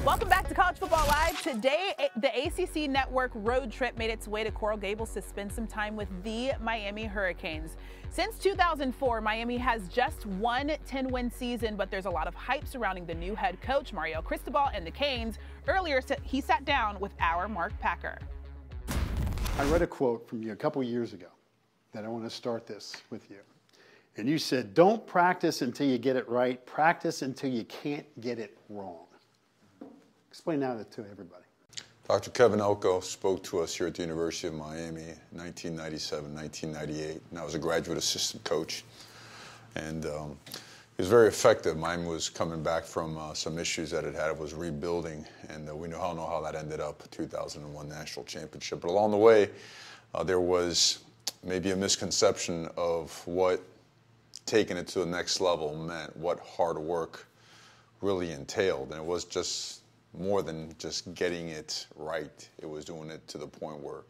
Welcome back to College Football Live. Today, the ACC Network road trip made its way to Coral Gables to spend some time with the Miami Hurricanes. Since 2004, Miami has just one 10-win season, but there's a lot of hype surrounding the new head coach, Mario Cristobal, and the Canes. Earlier, he sat down with our Mark Packer. I read a quote from you a couple years ago that I want to start this with you. And you said, don't practice until you get it right. Practice until you can't get it wrong. Explain that to everybody. Dr. Kevin Elko spoke to us here at the University of Miami in 1997, 1998, and I was a graduate assistant coach. And he was very effective. Miami was coming back from some issues that it had. It was rebuilding, and we all know how that ended up, 2001 national championship. But along the way, there was maybe a misconception of what taking it to the next level meant, what hard work really entailed. And it was just more than just getting it right. It was doing it to the point where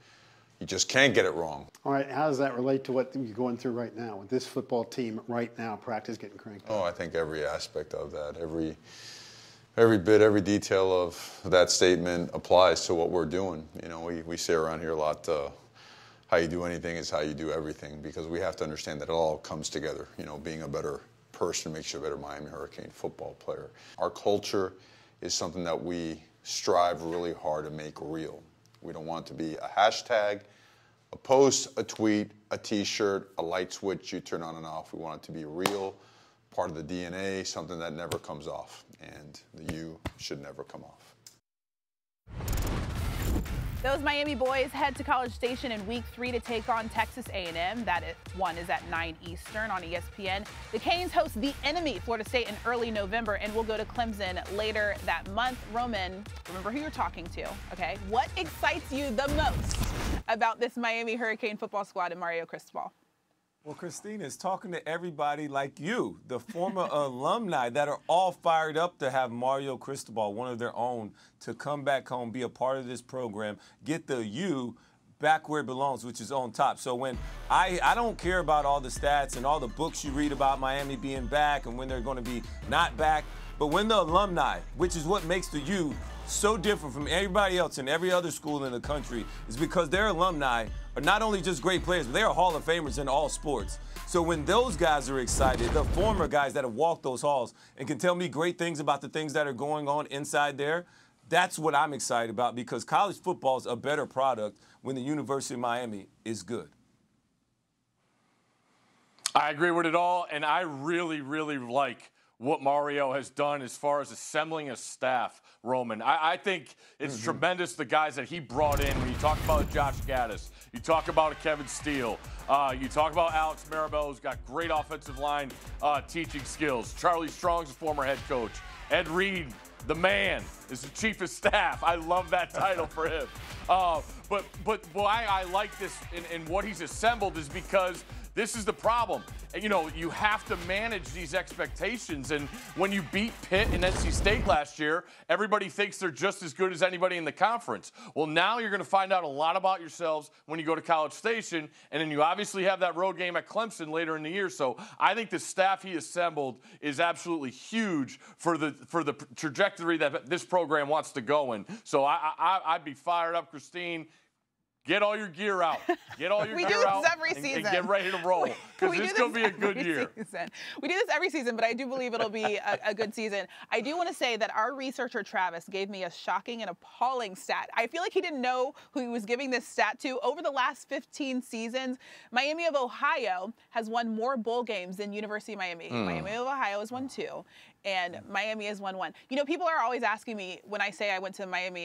you just can't get it wrong. All right, how does that relate to what you're going through right now with this football team right now, practice getting cranked up? Oh, I think every aspect of that, every bit, every detail of that statement applies to what we're doing. You know, we say around here a lot, how you do anything is how you do everything, because we have to understand that it all comes together. You know, being a better person makes you a better Miami Hurricane football player. Our culture is something that we strive really hard to make real. We don't want it to be a hashtag, a post, a tweet, a t-shirt, a light switch you turn on and off. We want it to be real, part of the DNA, something that never comes off, and the U should never come off. Those Miami boys head to College Station in Week 3 to take on Texas A&M. One is at 9 Eastern on ESPN. The Canes host the enemy, Florida State, in early November, and will go to Clemson later that month. Roman, remember who you're talking to, okay? What excites you the most about this Miami Hurricane football squad and Mario Cristobal? Well, Christina is talking to everybody like you, the former alumni that are all fired up to have Mario Cristobal, one of their own, to come back home, be a part of this program, get the U back where it belongs, which is on top. So when I don't care about all the stats and all the books you read about Miami being back and when they're going to be not back, but when the alumni, which is what makes the U so different from everybody else in every other school in the country, is because their alumni are not only just great players, but they are Hall of Famers in all sports. So when those guys are excited, the former guys that have walked those halls and can tell me great things about the things that are going on inside there, that's what I'm excited about, because college football is a better product when the University of Miami is good. I agree with it all, and I really, really like what Mario has done as far as assembling a staff, Roman. I think it's tremendous, the guys that he brought in. When you talk about Josh Gaddis, you talk about Kevin Steele, you talk about Alex Maribel, who's got great offensive line teaching skills. Charlie Strong's a former head coach. Ed Reed, the man, is the chief of staff. I love that title for him. But why I like this and what he's assembled is because this is the problem. You know, you have to manage these expectations. And when you beat Pitt and NC State last year, everybody thinks they're just as good as anybody in the conference. Well, now you're going to find out a lot about yourselves when you go to College Station. And then you obviously have that road game at Clemson later in the year. So I think the staff he assembled is absolutely huge for the trajectory that this program wants to go in. So I'd be fired up, Christine. Get all your gear out. Get all your gear out and get ready to roll, because it's going to be a good year. We do this every season, but I do believe it'll be a good season. I do want to say that our researcher, Travis, gave me a shocking and appalling stat. I feel like he didn't know who he was giving this stat to. Over the last 15 seasons, Miami of Ohio has won more bowl games than University of Miami. Miami of Ohio has won 2, and Miami has won 1. You know, people are always asking me when I say I went to Miami